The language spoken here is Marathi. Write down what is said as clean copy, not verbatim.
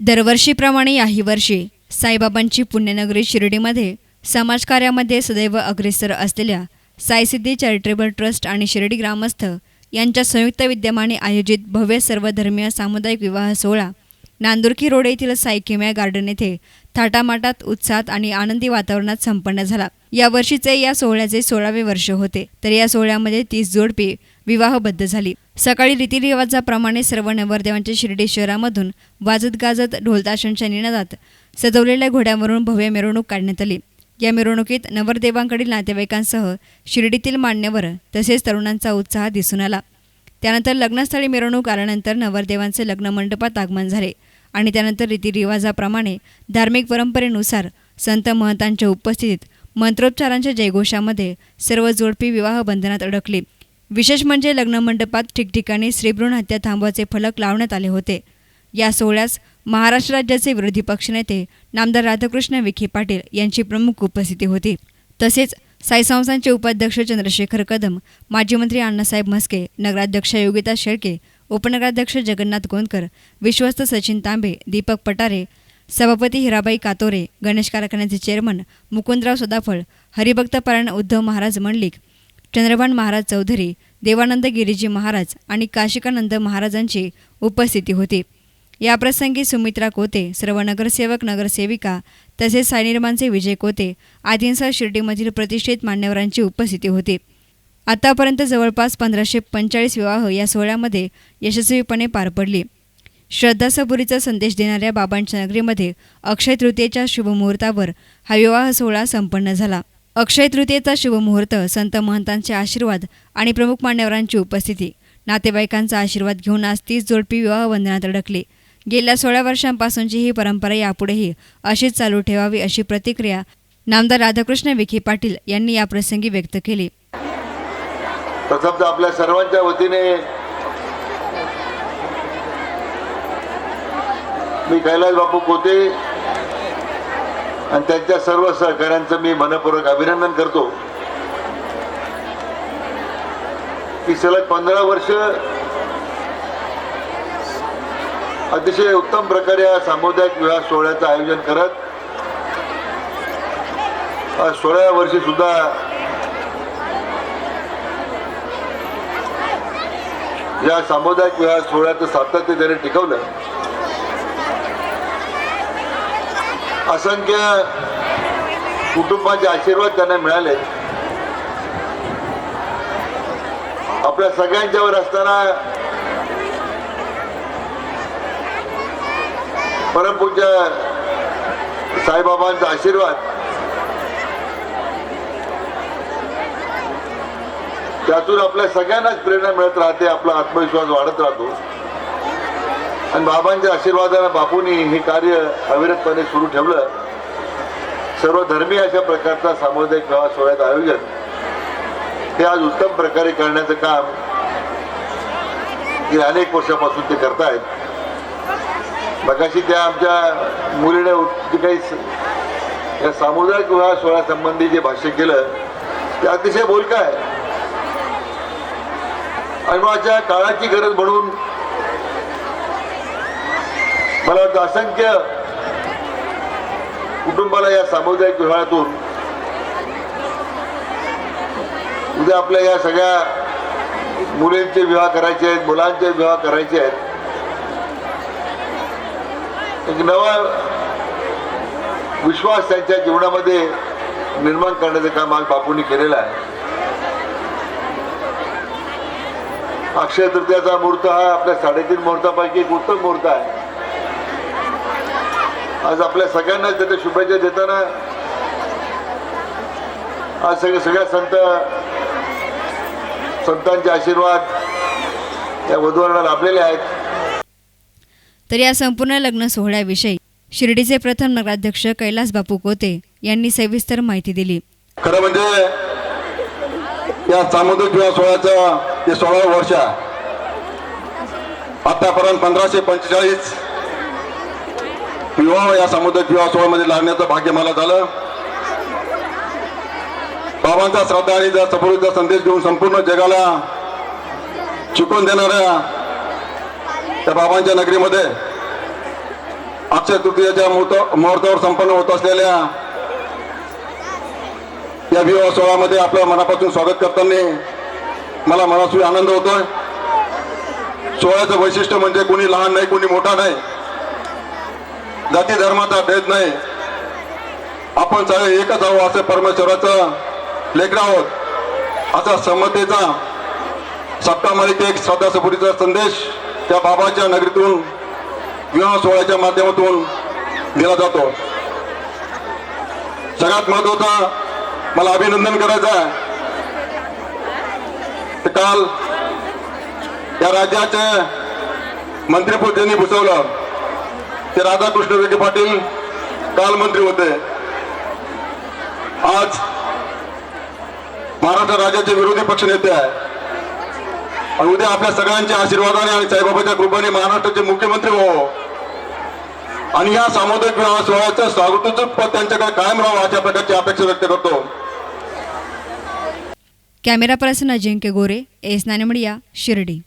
दरवर्षीप्रमाणे याही वर्षी साईबाबांची पुण्यनगरी शिर्डीमध्ये समाजकार्यामध्ये सदैव अग्रेसर असलेल्या साईसिद्धी चॅरिटेबल ट्रस्ट आणि शिर्डी ग्रामस्थ यांच्या संयुक्त विद्यमाने आयोजित भव्य सर्वधर्मीय सामुदायिक विवाह सोहळा नांदुरकी रोड येथील साई किमया गार्डन येथे थाटामाटात उत्साहात आणि आनंदी वातावरणात संपन्न झाला। या वर्षीचे या सोहळ्याचे 16वे वर्ष होते। तर या सोहळ्यामध्ये 30 जोडपी विवाहबद्ध झाली। सकाळी रीतिरिवाजाप्रमाणे सर्व नवरदेवांच्या शिर्डी शहरामधून वाजत गाजत ढोलताशांच्या निनादात सजवलेल्या घोड्यांवरून भव्य मिरवणूक काढण्यात आली। या मिरवणुकीत नवरदेवांकडील नातेवाईकांसह शिर्डीतील मान्यवर तसेच तरुणांचा उत्साह दिसून आला। त्यानंतर लग्नस्थळी मिरवणूक आल्यानंतर नवरदेवांचे लग्न मंडपात आगमन झाले आणि त्यानंतर रीतिरिवाजाप्रमाणे धार्मिक परंपरेनुसार संत महंतांच्या उपस्थितीत मंत्रोच्चारांच्या जयघोषामध्ये सर्व जोडपी विवाह बंधनात अडकली। विशेष म्हणजे लग्न मंडपात ठिकठिकाणी स्त्रीभ्रूण हत्या थांबवाचे फलक लावण्यात आले होते। या सोहळ्यास महाराष्ट्र राज्याचे विरोधी पक्षनेते नामदार राधाकृष्ण विखे पाटील यांची प्रमुख उपस्थिती होती। तसेच साई संस्थानचे उपाध्यक्ष चंद्रशेखर कदम, माजी मंत्री अण्णासाहेब म्हस्के, नगराध्यक्ष योगिता शेळके, उपनगराध्यक्ष जगन्नाथ गोंदकर, विश्वस्त सचिन तांबे, दीपक पटारे, सभापती हिराबाई कातोरे, गणेश कारखान्याचे चेअरमन मुकुंदराव सदाफळ, हरिभक्तपरायण उद्धव महाराज मंडलिक, चंद्रभान महाराज चौधरी, देवानंद गिरीजी महाराज आणि काशिकानंद महाराजांची उपस्थिती होती। याप्रसंगी सुमित्रा कोते, सर्व नगरसेवक नगरसेविका तसेच साईनिर्माणचे विजय कोते आदींसह शिर्डीमधील प्रतिष्ठित मान्यवरांची उपस्थिती होती। आतापर्यंत जवळपास 1545 विवाह या सोहळ्यामध्ये यशस्वीपणे पार पडली। श्रद्धासबुरीचा संदेश देणाऱ्या बाबांच्या नगरीमध्ये अक्षय तृतीयेच्या शुभमुहूर्तावर हा विवाह सोहळा संपन्न झाला। अक्षय तृतीयेचा शुभमुहूर्त, संत महंतांचे आशीर्वाद आणि प्रमुख मान्यवरांची उपस्थिती, नातेवाईकांचा आशीर्वाद घेऊन आज 30 जोडपी विवाह बंधनात अडकली। गेल्या 16 वर्षांपासूनची ही परंपरा यापुढेही अशीच चालू ठेवावी अशी प्रतिक्रिया नामदार राधाकृष्ण विखे पाटील यांनी या प्रसंगी व्यक्त केली। प्रथमतः आपल्या सर्वांच्या वतीने मी कैलास बापू कोते आणि त्यांच्या सर्व सहकाऱ्यांचं मी मनपूर्वक अभिनंदन करतो की सलग 15 वर्ष अतिशय उत्तम प्रकारे सामुदायिक विवाह सोहळ्याचं आयोजन करत 16व्या वर्षी सुद्धा या सामुदायिक विवाह सोहळ्याचं सातत्य त्याने टिकवलं। असंख्य कुटुंबाचे आशीर्वाद त्यांना मिळाले। आपल्या सगळ्यांच्यावर असताना परमपूज्य साईबाबांचा आशीर्वाद त्यातून आपल्या सगळ्यांनाच प्रेरणा मिळत राहते, आपला आत्मविश्वास वाढत राहतो आणि बाबांच्या आशीर्वादाने बापूंनी हे कार्य अविरतपणे सुरू ठेवलं। सर्व धर्मीय अशा प्रकारचा सामुदायिक विवाह सोहळ्याचं आयोजन हे आज उत्तम प्रकारे करण्याचं काम गेल्या अनेक वर्षापासून ते करतायत। मगाशी त्या आमच्या मुलीने जे काही या सामुदायिक विवाह सोहळ्यासंबंधी जे भाष्य केलं ते अतिशय बोलकं आहे आणि माझ्या काळाची गरज म्हणून मला वाटतं असंख्य कुटुंबाला या सामुदायिक विवाहातून उद्या आपल्या या सगळ्या मुलींचे विवाह करायचे आहेत, मुलांचे विवाह करायचे आहेत, एक नवा विश्वास त्यांच्या जीवनामध्ये निर्माण करण्याचं काम आज बापूंनी केलेलं आहे। अक्षय तृतीयाचा मुहूर्त हा आपल्या 3.5 मुहूर्तापैकी एक उत्तम मुहूर्त आहे। आज आपल्या सगळ्यांना त्याच्या शुभेच्छा देताना आज सगळ्या संतांचे आशीर्वाद या वधूवरांना लाभलेले आहेत। तर या संपूर्ण लग्न सोहळ्याविषयी शिर्डीचे प्रथम नगराध्यक्ष कैलास बापू कोते यांनी सविस्तर माहिती दिली। खरं म्हणजे या सामुदायिक विवाह सोहळ्याचं हे 16वं वर्ष आहे। आतापर्यंत 1545 विवाह या सामुदायिक विवाह सोहळ्यामध्ये लागण्याचं भाग्य मला झालं। बाबांचा श्रद्धा आणि सबुरीचा संदेश देऊन संपूर्ण जगाला शिकवून देणाऱ्या त्या बाबांच्या नगरीमध्ये अक्षय तृतीयाच्या मुहूर्तावर संपन्न होत असलेल्या या विवाह सोहळ्यामध्ये आपल्या मनापासून स्वागत करताना मला मनापासून आनंद होतोय. सोहळ्याचं वैशिष्ट्य म्हणजे कोणी लहान नाही, कोणी मोठा नाही, जाती धर्माचा भेद नाही, आपण सगळे एकच आहोत, असे परमेश्वराचं लेकरं आहोत, असा समतेचा सप्ता मालिक एक श्रद्धा सबुरीचा संदेश त्या बाबाच्या नगरीतून विवाह सोहळ्याच्या माध्यमातून दिला जातो. सगळ्यात महत्वाचा मला अभिनंदन करायचं आहे. काल या राज्याचे मंत्रिपद ज्यांनी भूषवलं ते राधाकृष्ण विखे पाटील काल मंत्री होते. आज महाराष्ट्र राज्याचे विरोधी पक्ष नेते आहे आणि उद्या आपल्या सगळ्यांच्या आशीर्वादाने आणि साईबाबाच्या कृपेने महाराष्ट्राचे मुख्यमंत्री हो आणि या सामुदायिक विवाह सोहळ्याचं स्वागताचं पद त्यांच्याकडे कायम राहावं अशा प्रकारची अपेक्षा व्यक्त करतो. कॅमेरा पर्सन अजिंक्य गोरे, एस नाने मीडिया, शिर्डी.